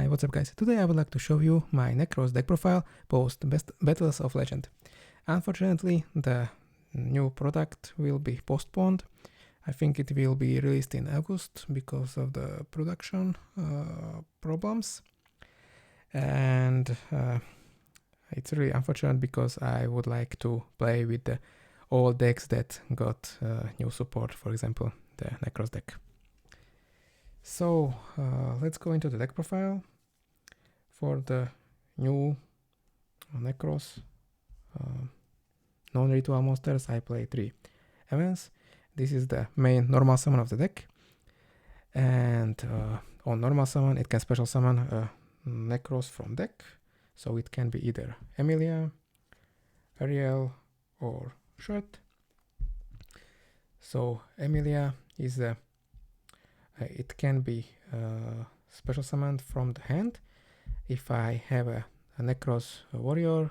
Hi, what's up guys? Today I would like to show you my Nekroz deck profile post Battles of Legend. Unfortunately, the new product will be postponed. I think it will be released in August because of the production problems. And it's really unfortunate because I would like to play with the old decks that got new support, for example, the Nekroz deck. So let's go into the deck profile. For the new Nekroz non-ritual monsters, I play 3 events. This is the main normal summon of the deck. And on normal summon, it can special summon Nekroz from deck. So it can be either Emilia, Ariel, or Shirt. So Emilia is the it can be special summoned from the hand if I have a Nekroz warrior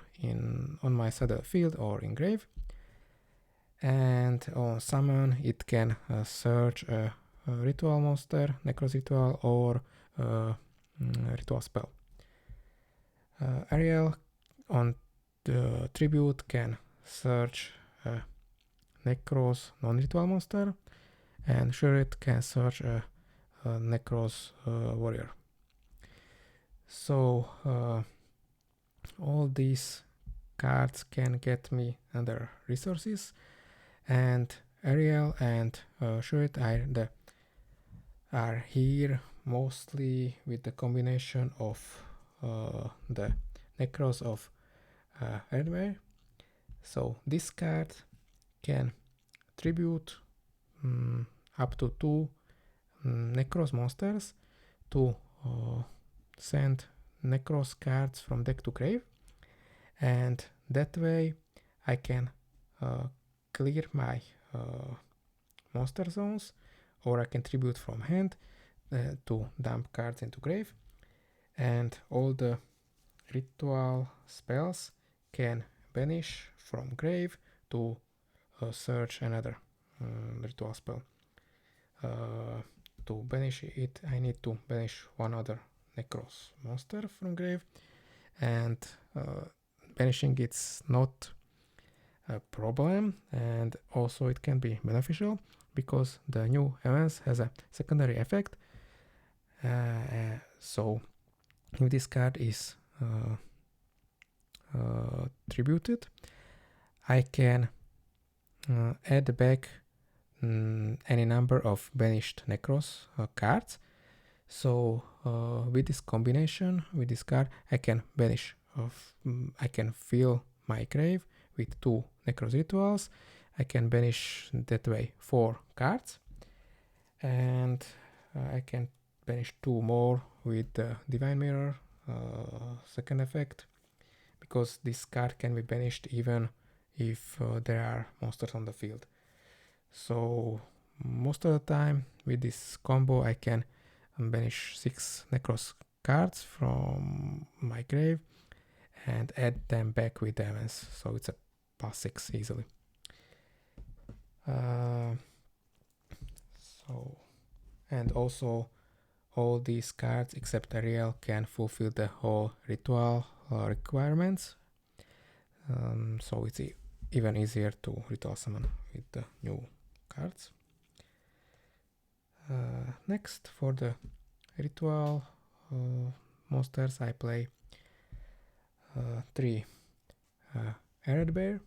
on my saddle field or in grave. And on summon it can search a ritual monster, Nekroz ritual, or ritual spell. Ariel on the tribute can search a Nekroz non-ritual monster, and Shirt can search a Nekroz warrior. So all these cards can get me other resources, and Ariel and Shirt are here mostly with the combination of the Nekroz of Redware. So this card can tribute up to 2 Nekroz monsters to send Nekroz cards from deck to grave, and that way I can clear my monster zones, or I can tribute from hand to dump cards into grave, and all the ritual spells can banish from grave to search another ritual spell. To banish it, I need to banish one other Nekroz monster from grave, and banishing it's not a problem, and also it can be beneficial because the new events has a secondary effect. So if this card is tributed, I can add back any number of banished Nekroz cards. So with this combination, with this card, I can banish I can fill my grave with 2 Nekroz rituals. I can banish that way 4 cards, and I can banish 2 more with the Divine Mirror second effect, because this card can be banished even if there are monsters on the field. So most of the time with this combo I can banish 6 Nekroz cards from my grave and add them back with events, so it's a +6 easily. And also all these cards except Ariel can fulfill the whole ritual requirements, so it's even easier to ritual summon with the new cards. Next, for the ritual monsters, I play 3 Red Bear,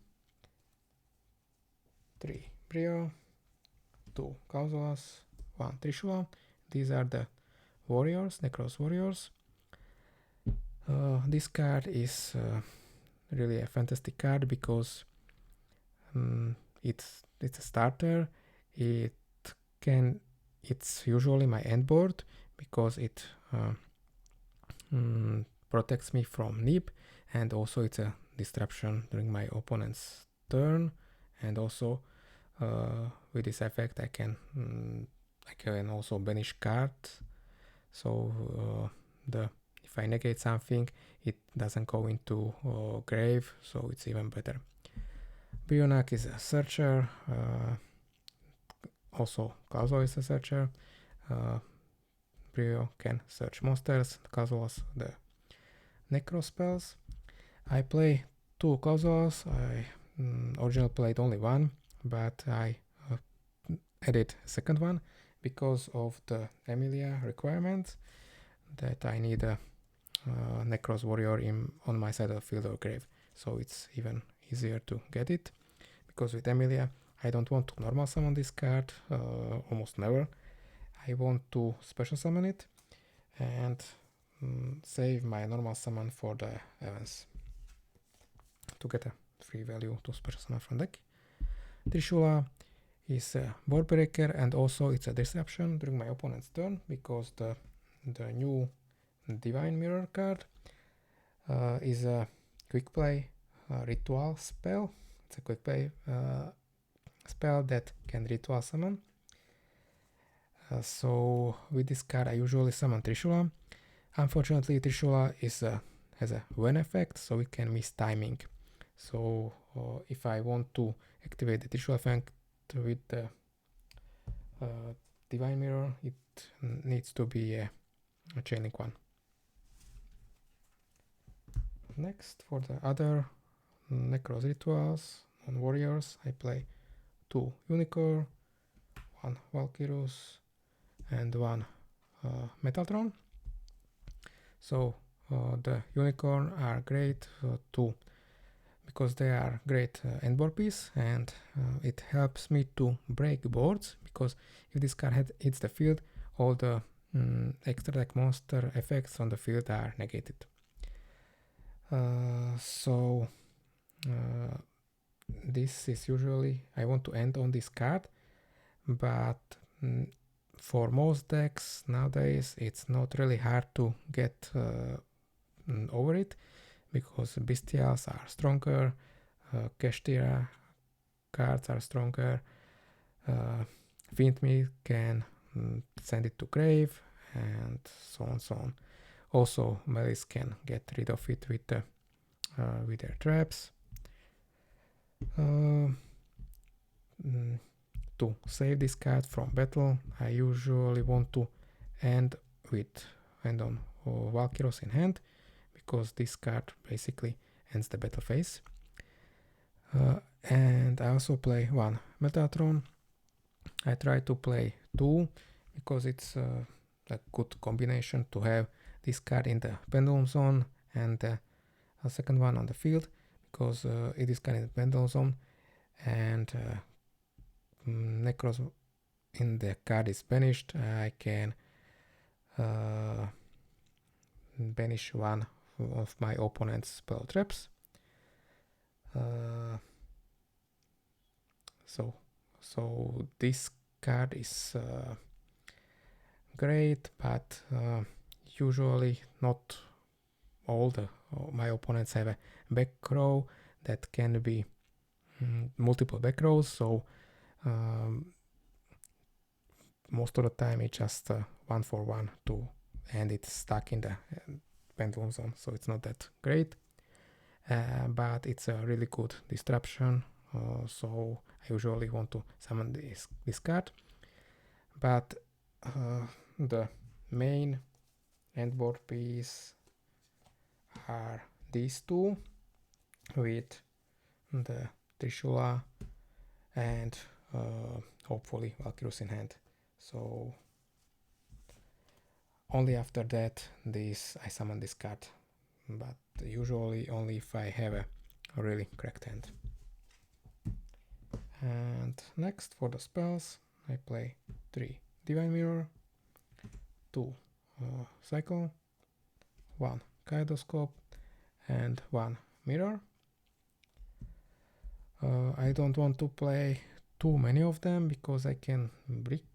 3 Brio, 2 Causulas, 1 Trishula. These are the warriors, Nekroz warriors. This card is really a fantastic card because it's a starter. It's usually my end board because it protects me from nib, and also it's a disruption during my opponent's turn, and also with this effect I can also banish cards. So if I negate something, it doesn't go into grave, so it's even better. Bionak is a searcher, also Klauso is a searcher, Yugioh can search monsters, casuals, the Nekroz spells. I play 2 casuals. I originally played only one, but I added a second one because of the Emilia requirement that I need a Nekroz warrior on my side of the field or grave. So it's even easier to get it, because with Emilia I don't want to normal summon this card, almost never. I want to special summon it and save my normal summon for the events to get a free value to special summon from deck. Trishula is a board breaker, and also it's a disruption during my opponent's turn, because the new Divine Mirror card is a quick play ritual spell. It's a quick play spell that can ritual summon. So with this card I usually summon Trishula. Unfortunately, Trishula has a when effect, so it can miss timing. So if I want to activate the Trishula effect with the Divine Mirror, it needs to be a chain link one. Next, for the other Nekroz rituals on warriors, I play 2 Unicorn, 1 Valkyrus, and 1 Metaltron. So the Unicorn are great because they are great endboard piece, and it helps me to break boards, because if this card hits the field, all the extra deck monster effects on the field are negated. So this is usually, I want to end on this card, but for most decks nowadays it's not really hard to get over it, because Bestials are stronger, Keshtira cards are stronger, Fiendmeat can send it to grave, and so on, so on. Also, Melis can get rid of it with their traps. To save this card from battle, I usually want to end on Valkyros in hand, because this card basically ends the battle phase. And I also play 1 Metatron. I try to play 2 because it's a good combination to have this card in the pendulum zone and a second one on the field, because it is kind of pendulum zone, and Nekroz in the card is banished. I can banish one of my opponent's spell traps. So this card is great, but usually not all my opponents have a back row that can be multiple back rows, so most of the time it's just 1-for-1 and it's stuck in the pendulum zone, so it's not that great, but it's a really good disruption, so I usually want to summon this card. But the main endboard piece are these two, with the Trishula and hopefully Valkyrus in hand. So only after that I summon this card, but usually only if I have a really cracked hand. And next, for the spells, I play 3 Divine Mirror, 2 Cycle, 1 Kaleidoscope, and 1 Mirror. I don't want to play too many of them because I can brick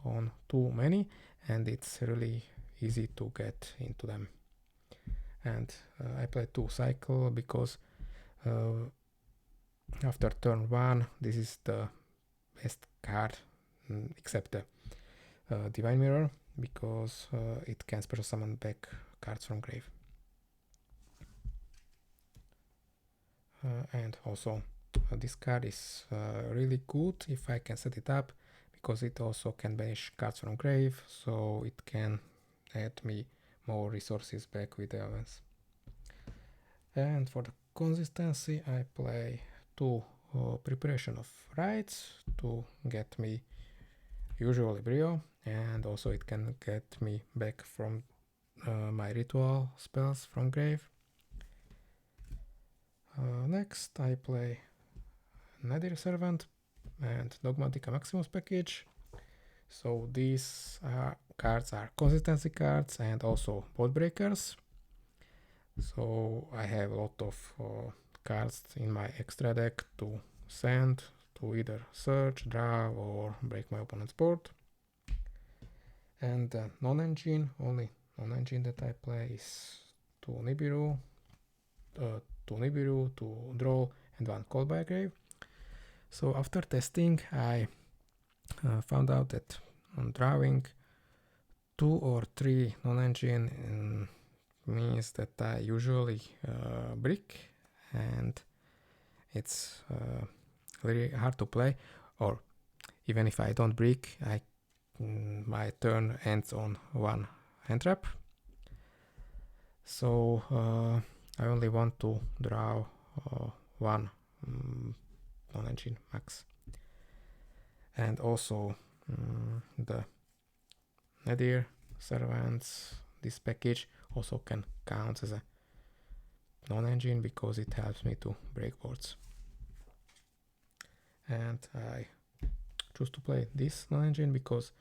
on too many, and it's really easy to get into them. And I play 2 Cycle because after turn 1 this is the best card, except the Divine Mirror, because it can special summon back cards from grave. And also this card is really good if I can set it up, because it also can banish cards from grave, so it can add me more resources back with elements. And for the consistency, I play 2 preparation of rites to get me usually Yugioh, and also it can get me back from my ritual spells from grave. Next I play Nadir Servant and Dogmatica Maximus package. So these cards are consistency cards and also board breakers. So I have a lot of cards in my extra deck to send to either search, draw or break my opponent's board. And the non-engine, only non-engine that I play is 2 Nibiru, 2 draw and 1 call by grave. So after testing I found out that on drawing 2 or 3 non-engine means that I usually brick, and it's very hard to play, or even if I don't brick, my turn ends on 1 hand trap. So I only want to draw 1 non-engine max. And also the Nadir Servants, this package also can count as a non-engine because it helps me to break boards. And I choose to play this non-engine because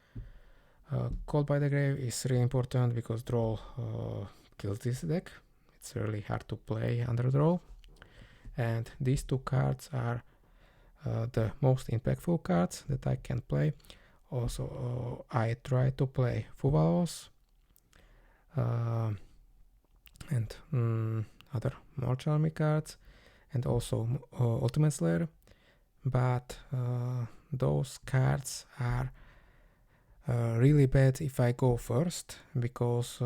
Call by the Grave is really important because draw kills this deck. It's really hard to play under draw. And these 2 cards are the most impactful cards that I can play. Also, I try to play Fuvalos and other more charming cards, and also Ultimate Slayer, but those cards are really bad if I go first, because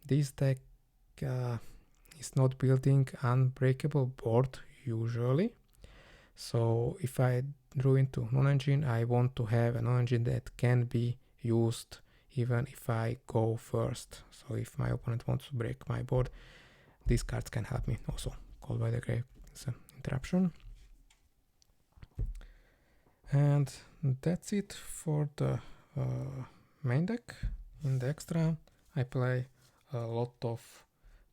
this deck is not building unbreakable board usually. So if I drew into non-engine, I want to have a non-engine that can be used even if I go first. So if my opponent wants to break my board, these cards can help me. Also, Call by the Grave is an interruption. And that's it for the main deck. In the extra, I play a lot of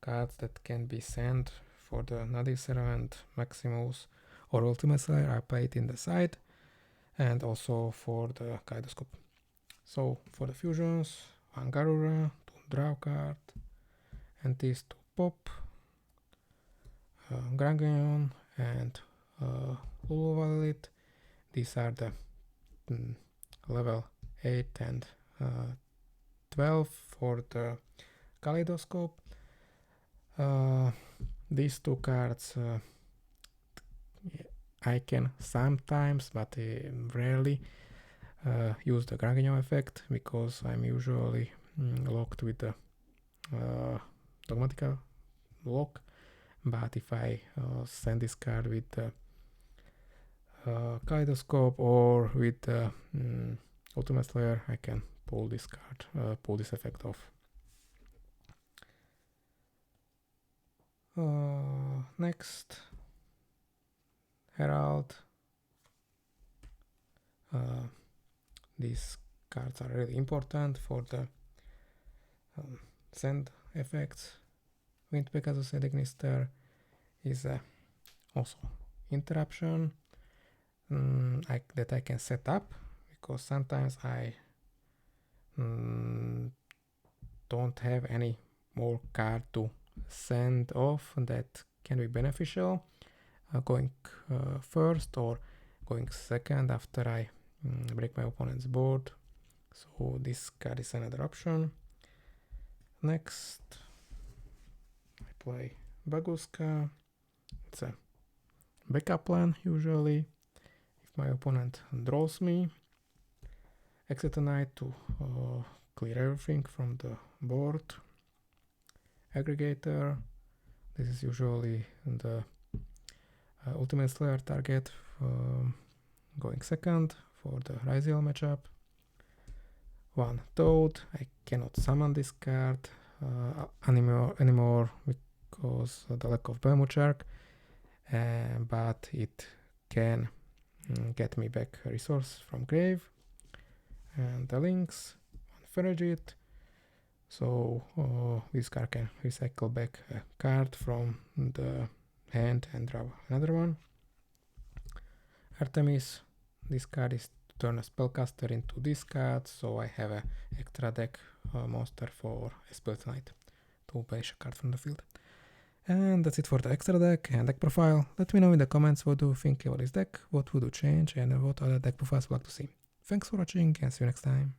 cards that can be sent for the Nadir Servant, Maximus or Ultimate Slayer. I play it in the side, and also for the Kaleidoscope. So for the fusions, 1 Garura, 2 draw card, and these 2 pop, Grangayon and Luluvalit. These are the level 8 and 12 for the Kaleidoscope. These 2 cards I can sometimes, but rarely, use the Grangayon effect because I'm usually locked with the Dogmatica lock. But if I send this card with the Kaleidoscope or with the Ultimate Slayer, I can pull this card, pull this effect off. Next, Herald. These cards are really important for the send effects. Wind Pegasus Edignister is also interruption that I can set up, because sometimes I don't have any more card to send off that can be beneficial, going first or going second after I break my opponent's board. So this card is another option. Next, I play Baguska. It's a backup plan usually. If my opponent draws me, Exetonite to clear everything from the board. Aggregator. This is usually the Ultimate Slayer target, going second for the Ryziel matchup. one Toad. I cannot summon this card anymore because of the lack of Belmont Shark, but it can get me back a resource from grave. And the links, one Ferrigit. So this card can recycle back a card from the hand and draw another one. Artemis, this card is to turn a spellcaster into this card, so I have a extra deck monster for a spell tonight to banish a card from the field. And that's it for the extra deck and deck profile. Let me know in the comments what do you think about this deck, what would you change, and what other deck profiles you like to see. Thanks for watching and see you next time.